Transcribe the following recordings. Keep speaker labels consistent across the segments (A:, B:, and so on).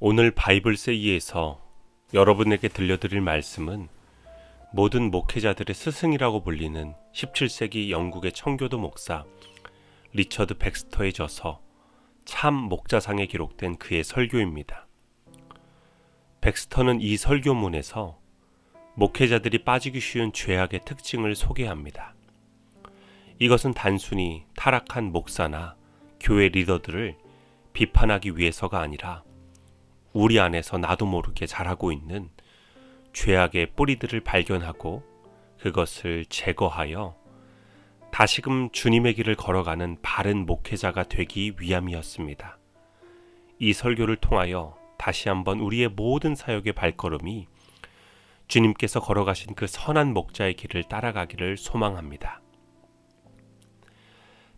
A: 오늘 바이블세이에서 여러분에게 들려드릴 말씀은 모든 목회자들의 스승이라고 불리는 17세기 영국의 청교도 목사 리처드 백스터의 저서 참 목자상에 기록된 그의 설교입니다. 백스터는 이 설교문에서 목회자들이 빠지기 쉬운 죄악의 특징을 소개합니다. 이것은 단순히 타락한 목사나 교회 리더들을 비판하기 위해서가 아니라 우리 안에서 나도 모르게 자라고 있는 죄악의 뿌리들을 발견하고 그것을 제거하여 다시금 주님의 길을 걸어가는 바른 목회자가 되기 위함이었습니다. 이 설교를 통하여 다시 한번 우리의 모든 사역의 발걸음이 주님께서 걸어가신 그 선한 목자의 길을 따라가기를 소망합니다.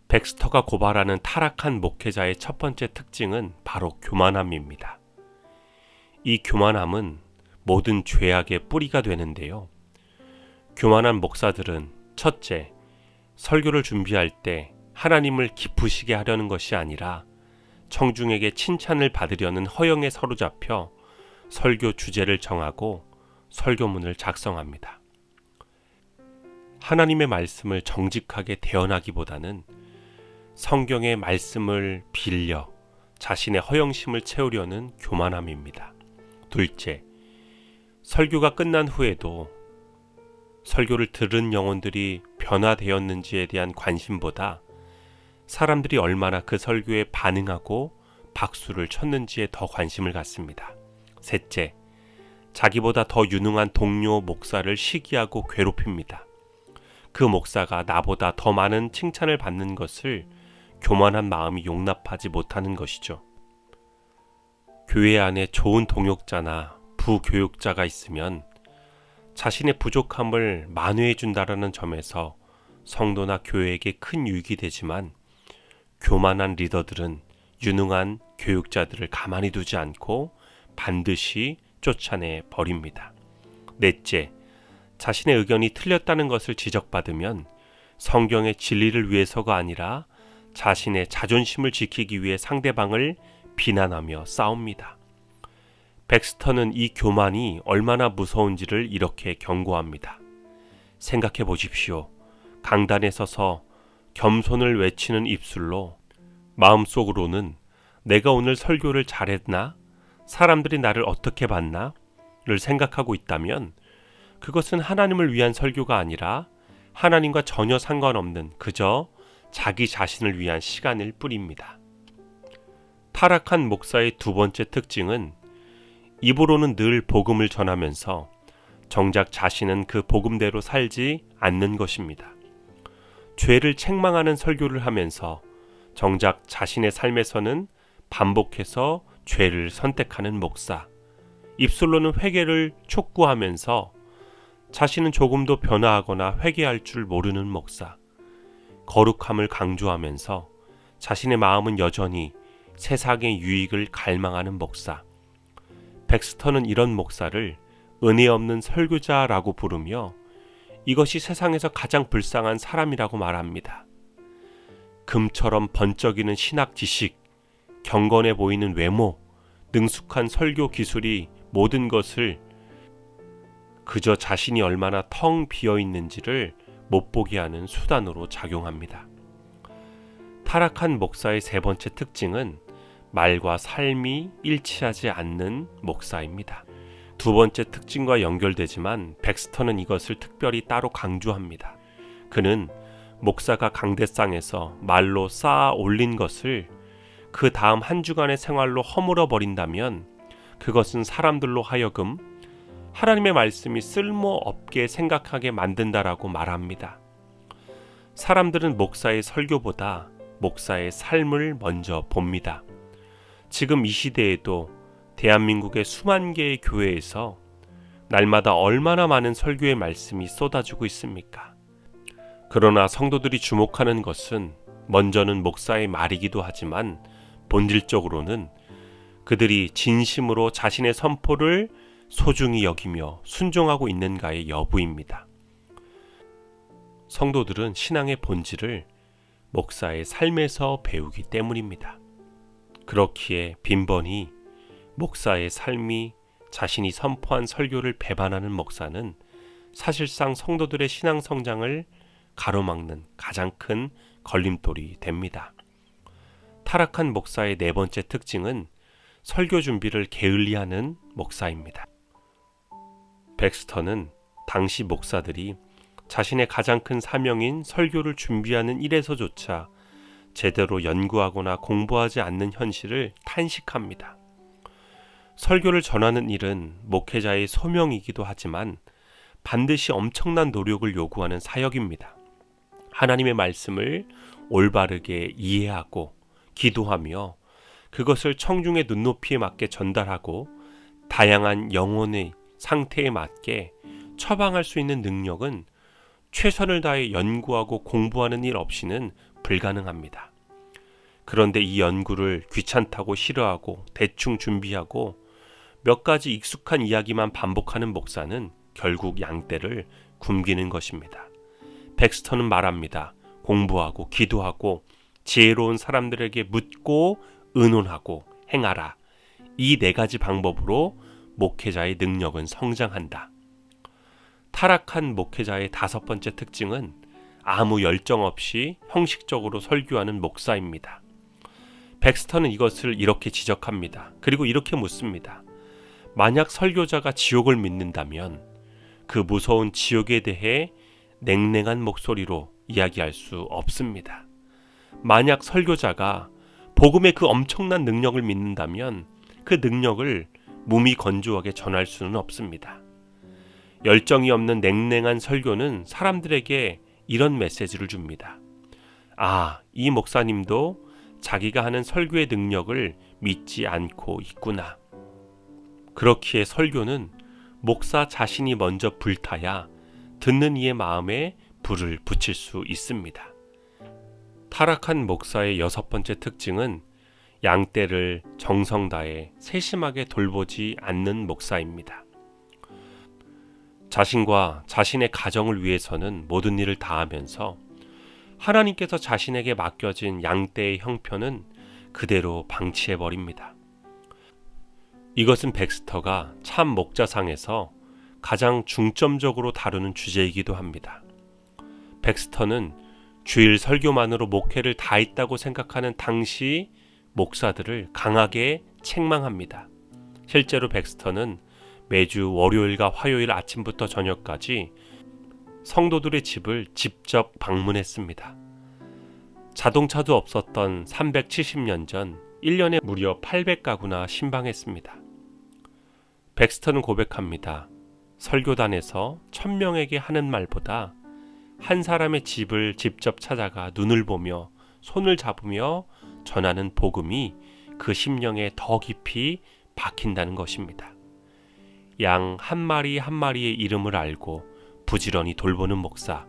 A: 백스터가 고발하는 타락한 목회자의 첫 번째 특징은 바로 교만함입니다. 이 교만함은 모든 죄악의 뿌리가 되는데요. 교만한 목사들은 첫째, 설교를 준비할 때 하나님을 기쁘시게 하려는 것이 아니라 청중에게 칭찬을 받으려는 허영에 사로잡혀 설교 주제를 정하고 설교문을 작성합니다. 하나님의 말씀을 정직하게 대언하기보다는 성경의 말씀을 빌려 자신의 허영심을 채우려는 교만함입니다. 둘째, 설교가 끝난 후에도 설교를 들은 영혼들이 변화되었는지에 대한 관심보다 사람들이 얼마나 그 설교에 반응하고 박수를 쳤는지에 더 관심을 갖습니다. 셋째, 자기보다 더 유능한 동료 목사를 시기하고 괴롭힙니다. 그 목사가 나보다 더 많은 칭찬을 받는 것을 교만한 마음이 용납하지 못하는 것이죠. 교회 안에 좋은 동역자나 부교육자가 있으면 자신의 부족함을 만회해 준다라는 점에서 성도나 교회에게 큰 유익이 되지만 교만한 리더들은 유능한 교육자들을 가만히 두지 않고 반드시 쫓아내 버립니다. 넷째, 자신의 의견이 틀렸다는 것을 지적받으면 성경의 진리를 위해서가 아니라 자신의 자존심을 지키기 위해 상대방을 비난하며 싸웁니다. 백스터는 이 교만이 얼마나 무서운지를 이렇게 경고합니다. 생각해 보십시오. 강단에 서서 겸손을 외치는 입술로 마음속으로는 내가 오늘 설교를 잘했나? 사람들이 나를 어떻게 봤나? 를 생각하고 있다면 그것은 하나님을 위한 설교가 아니라 하나님과 전혀 상관없는 그저 자기 자신을 위한 시간일 뿐입니다. 타락한 목사의 두 번째 특징은 입으로는 늘 복음을 전하면서 정작 자신은 그 복음대로 살지 않는 것입니다. 죄를 책망하는 설교를 하면서 정작 자신의 삶에서는 반복해서 죄를 선택하는 목사, 입술로는 회개를 촉구하면서 자신은 조금도 변화하거나 회개할 줄 모르는 목사, 거룩함을 강조하면서 자신의 마음은 여전히 세상의 유익을 갈망하는 목사. 백스터는 이런 목사를 은혜 없는 설교자라고 부르며 이것이 세상에서 가장 불쌍한 사람이라고 말합니다. 금처럼 번쩍이는 신학 지식, 경건해 보이는 외모, 능숙한 설교 기술이 모든 것을 그저 자신이 얼마나 텅 비어 있는지를 못 보게 하는 수단으로 작용합니다. 타락한 목사의 세 번째 특징은 말과 삶이 일치하지 않는 목사입니다. 두 번째 특징과 연결되지만 백스터는 이것을 특별히 따로 강조합니다. 그는 목사가 강대상에서 말로 쌓아 올린 것을 그 다음 한 주간의 생활로 허물어 버린다면 그것은 사람들로 하여금 하나님의 말씀이 쓸모없게 생각하게 만든다라고 말합니다. 사람들은 목사의 설교보다 목사의 삶을 먼저 봅니다. 지금 이 시대에도 대한민국의 수만 개의 교회에서 날마다 얼마나 많은 설교의 말씀이 쏟아지고 있습니까? 그러나 성도들이 주목하는 것은 먼저는 목사의 말이기도 하지만 본질적으로는 그들이 진심으로 자신의 선포를 소중히 여기며 순종하고 있는가의 여부입니다. 성도들은 신앙의 본질을 목사의 삶에서 배우기 때문입니다. 그렇기에 빈번히 목사의 삶이 자신이 선포한 설교를 배반하는 목사는 사실상 성도들의 신앙 성장을 가로막는 가장 큰 걸림돌이 됩니다. 타락한 목사의 네 번째 특징은 설교 준비를 게을리하는 목사입니다. 백스터는 당시 목사들이 자신의 가장 큰 사명인 설교를 준비하는 일에서조차 제대로 연구하거나 공부하지 않는 현실을 탄식합니다. 설교를 전하는 일은 목회자의 소명이기도 하지만 반드시 엄청난 노력을 요구하는 사역입니다. 하나님의 말씀을 올바르게 이해하고 기도하며 그것을 청중의 눈높이에 맞게 전달하고 다양한 영혼의 상태에 맞게 처방할 수 있는 능력은 최선을 다해 연구하고 공부하는 일 없이는 불가능합니다. 그런데 이 연구를 귀찮다고 싫어하고 대충 준비하고 몇 가지 익숙한 이야기만 반복하는 목사는 결국 양떼를 굶기는 것입니다. 백스터는 말합니다. 공부하고 기도하고 지혜로운 사람들에게 묻고 의논하고 행하라. 이 네 가지 방법으로 목회자의 능력은 성장한다. 타락한 목회자의 다섯 번째 특징은 아무 열정 없이 형식적으로 설교하는 목사입니다. 백스터는 이것을 이렇게 지적합니다. 그리고 이렇게 묻습니다. 만약 설교자가 지옥을 믿는다면 그 무서운 지옥에 대해 냉랭한 목소리로 이야기할 수 없습니다. 만약 설교자가 복음의 그 엄청난 능력을 믿는다면 그 능력을 무미건조하게 전할 수는 없습니다. 열정이 없는 냉랭한 설교는 사람들에게 이런 메시지를 줍니다. 아, 이 목사님도 자기가 하는 설교의 능력을 믿지 않고 있구나. 그렇기에 설교는 목사 자신이 먼저 불타야 듣는 이의 마음에 불을 붙일 수 있습니다. 타락한 목사의 여섯 번째 특징은 양떼를 정성 다해 세심하게 돌보지 않는 목사입니다. 자신과 자신의 가정을 위해서는 모든 일을 다하면서 하나님께서 자신에게 맡겨진 양떼의 형편은 그대로 방치해버립니다. 이것은 백스터가 참 목자상에서 가장 중점적으로 다루는 주제이기도 합니다. 백스터는 주일 설교만으로 목회를 다 했다고 생각하는 당시 목사들을 강하게 책망합니다. 실제로 백스터는 매주 월요일과 화요일 아침부터 저녁까지 성도들의 집을 직접 방문했습니다. 자동차도 없었던 370년 전 1년에 무려 800가구나 신방했습니다. 백스터는 고백합니다. 설교단에서 1000명에게 하는 말보다 한 사람의 집을 직접 찾아가 눈을 보며 손을 잡으며 전하는 복음이 그 심령에 더 깊이 박힌다는 것입니다. 양 한 마리 한 마리의 이름을 알고 부지런히 돌보는 목사,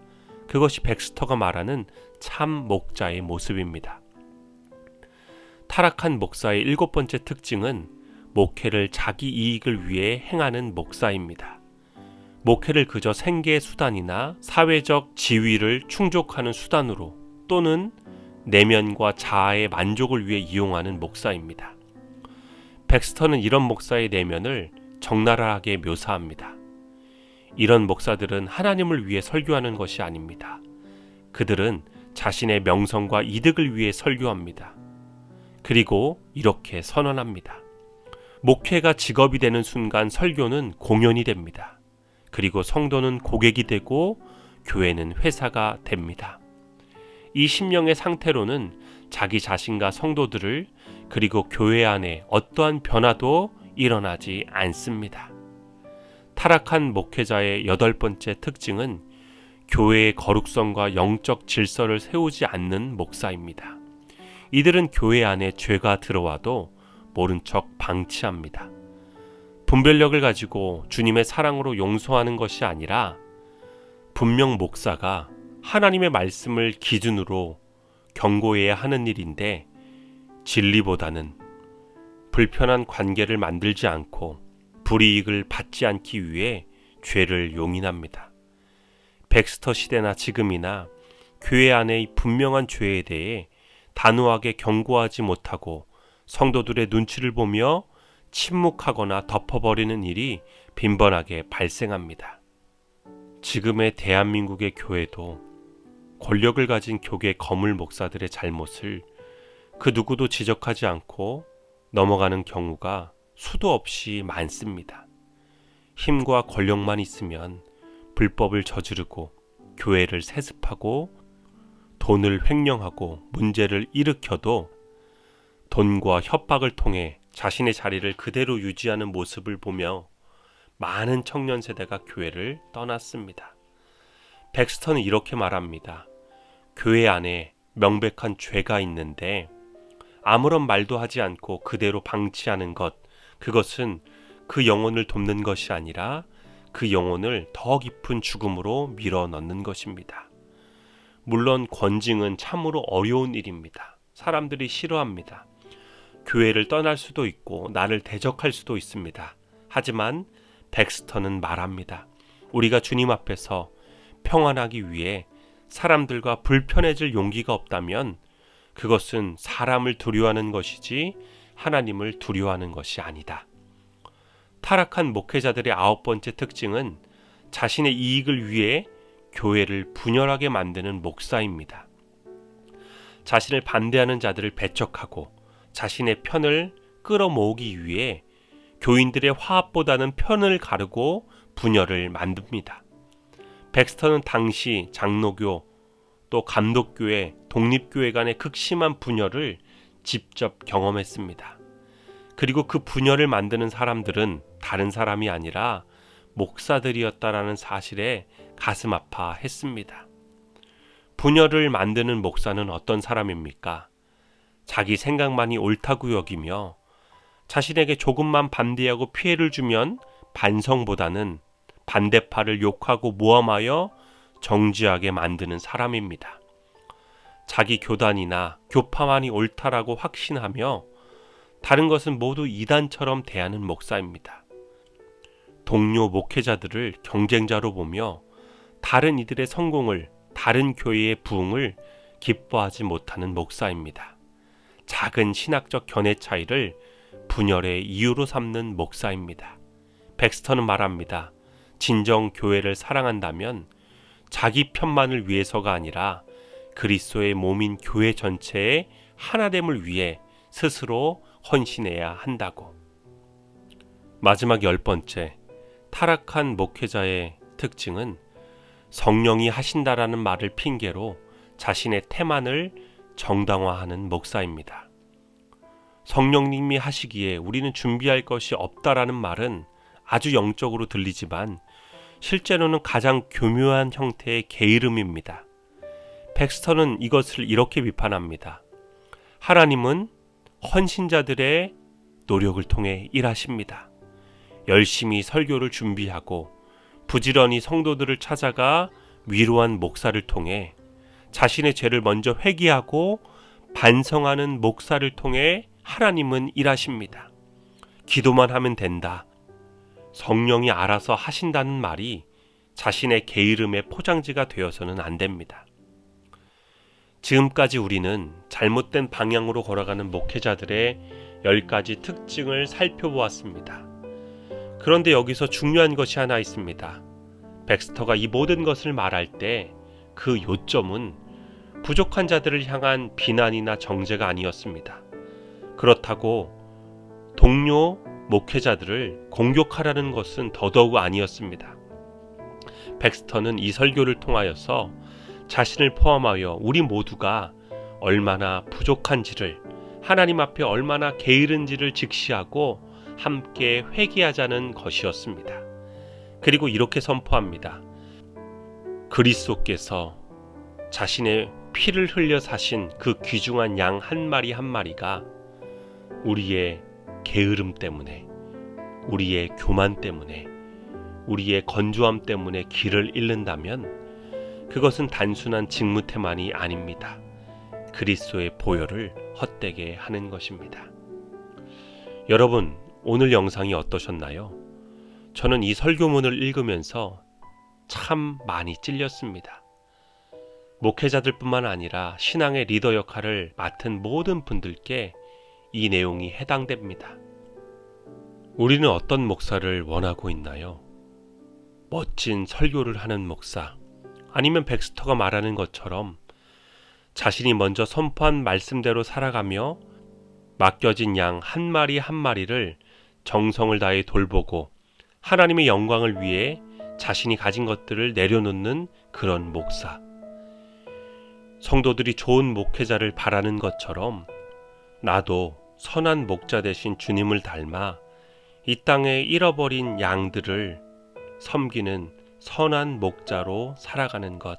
A: 그것이 백스터가 말하는 참 목자의 모습입니다. 타락한 목사의 일곱 번째 특징은 목회를 자기 이익을 위해 행하는 목사입니다. 목회를 그저 생계의 수단이나 사회적 지위를 충족하는 수단으로 또는 내면과 자아의 만족을 위해 이용하는 목사입니다. 백스터는 이런 목사의 내면을 적나라하게 묘사합니다. 이런 목사들은 하나님을 위해 설교하는 것이 아닙니다. 그들은 자신의 명성과 이득을 위해 설교합니다. 그리고 이렇게 선언합니다. 목회가 직업이 되는 순간 설교는 공연이 됩니다. 그리고 성도는 고객이 되고 교회는 회사가 됩니다. 이 심령의 상태로는 자기 자신과 성도들을 그리고 교회 안에 어떠한 변화도 일어나지 않습니다. 타락한 목회자의 여덟 번째 특징은 교회의 거룩성과 영적 질서를 세우지 않는 목사입니다. 이들은 교회 안에 죄가 들어와도 모른 척 방치합니다. 분별력을 가지고 주님의 사랑으로 용서하는 것이 아니라 분명 목사가 하나님의 말씀을 기준으로 경고해야 하는 일인데 진리보다는 불편한 관계를 만들지 않고 불이익을 받지 않기 위해 죄를 용인합니다. 백스터 시대나 지금이나 교회 안의 분명한 죄에 대해 단호하게 경고하지 못하고 성도들의 눈치를 보며 침묵하거나 덮어버리는 일이 빈번하게 발생합니다. 지금의 대한민국의 교회도 권력을 가진 교계 거물 목사들의 잘못을 그 누구도 지적하지 않고 넘어가는 경우가 수도 없이 많습니다. 힘과 권력만 있으면 불법을 저지르고 교회를 세습하고 돈을 횡령하고 문제를 일으켜도 돈과 협박을 통해 자신의 자리를 그대로 유지하는 모습을 보며 많은 청년 세대가 교회를 떠났습니다. 백스터는 이렇게 말합니다. 교회 안에 명백한 죄가 있는데 아무런 말도 하지 않고 그대로 방치하는 것, 그것은 그 영혼을 돕는 것이 아니라 그 영혼을 더 깊은 죽음으로 밀어넣는 것입니다. 물론 권징은 참으로 어려운 일입니다. 사람들이 싫어합니다. 교회를 떠날 수도 있고 나를 대적할 수도 있습니다. 하지만 백스터는 말합니다. 우리가 주님 앞에서 평안하기 위해 사람들과 불편해질 용기가 없다면 그것은 사람을 두려워하는 것이지 하나님을 두려워하는 것이 아니다. 타락한 목회자들의 9번째 특징은 자신의 이익을 위해 교회를 분열하게 만드는 목사입니다. 자신을 반대하는 자들을 배척하고 자신의 편을 끌어모으기 위해 교인들의 화합보다는 편을 가르고 분열을 만듭니다. 백스터는 당시 장로교 또 감독교회, 독립교회 간의 극심한 분열을 직접 경험했습니다. 그리고 그 분열을 만드는 사람들은 다른 사람이 아니라 목사들이었다라는 사실에 가슴 아파했습니다. 분열을 만드는 목사는 어떤 사람입니까? 자기 생각만이 옳다고 여기며 자신에게 조금만 반대하고 피해를 주면 반성보다는 반대파를 욕하고 모함하여 정죄하게 만드는 사람입니다. 자기 교단이나 교파만이 옳다라고 확신하며 다른 것은 모두 이단처럼 대하는 목사입니다. 동료 목회자들을 경쟁자로 보며 다른 이들의 성공을, 다른 교회의 부흥을 기뻐하지 못하는 목사입니다. 작은 신학적 견해 차이를 분열의 이유로 삼는 목사입니다. 백스터는 말합니다. 진정 교회를 사랑한다면 자기 편만을 위해서가 아니라 그리스도의 몸인 교회 전체의 하나됨을 위해 스스로 헌신해야 한다고. 마지막 10번째, 타락한 목회자의 특징은 성령이 하신다라는 말을 핑계로 자신의 태만을 정당화하는 목사입니다. 성령님이 하시기에 우리는 준비할 것이 없다라는 말은 아주 영적으로 들리지만 실제로는 가장 교묘한 형태의 게으름입니다. 백스터는 이것을 이렇게 비판합니다. 하나님은 헌신자들의 노력을 통해 일하십니다. 열심히 설교를 준비하고 부지런히 성도들을 찾아가 위로한 목사를 통해 자신의 죄를 먼저 회개하고 반성하는 목사를 통해 하나님은 일하십니다. 기도만 하면 된다. 성령이 알아서 하신다는 말이 자신의 게으름의 포장지가 되어서는 안 됩니다. 지금까지 우리는 잘못된 방향으로 걸어가는 목회자들의 10가지 특징을 살펴보았습니다. 그런데 여기서 중요한 것이 하나 있습니다. 백스터가 이 모든 것을 말할 때 그 요점은 부족한 자들을 향한 비난이나 정죄가 아니었습니다. 그렇다고 동료 목회자들을 공격하라는 것은 더더욱 아니었습니다. 백스터는 이 설교를 통하여서 자신을 포함하여 우리 모두가 얼마나 부족한지를, 하나님 앞에 얼마나 게으른지를 직시하고 함께 회개하자는 것이었습니다. 그리고 이렇게 선포합니다. 그리스도께서 자신의 피를 흘려 사신 그 귀중한 양 한 마리 한 마리가 우리의 게으름 때문에, 우리의 교만 때문에, 우리의 건조함 때문에 길을 잃는다면 그것은 단순한 직무태만이 아닙니다. 그리스도의 보혈을 헛되게 하는 것입니다. 여러분, 오늘 영상이 어떠셨나요? 저는 이 설교문을 읽으면서 참 많이 찔렸습니다. 목회자들뿐만 아니라 신앙의 리더 역할을 맡은 모든 분들께 이 내용이 해당됩니다. 우리는 어떤 목사를 원하고 있나요? 멋진 설교를 하는 목사, 아니면 백스터가 말하는 것처럼 자신이 먼저 선포한 말씀대로 살아가며 맡겨진 양 한 마리 한 마리를 정성을 다해 돌보고 하나님의 영광을 위해 자신이 가진 것들을 내려놓는 그런 목사. 성도들이 좋은 목회자를 바라는 것처럼 나도 선한 목자 대신 주님을 닮아 이 땅에 잃어버린 양들을 섬기는 선한 목자로 살아가는 것.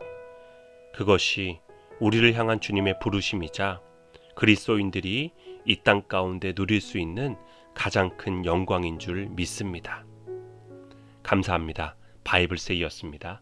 A: 그것이 우리를 향한 주님의 부르심이자 그리스도인들이 이 땅 가운데 누릴 수 있는 가장 큰 영광인 줄 믿습니다. 감사합니다. 바이블세이였습니다.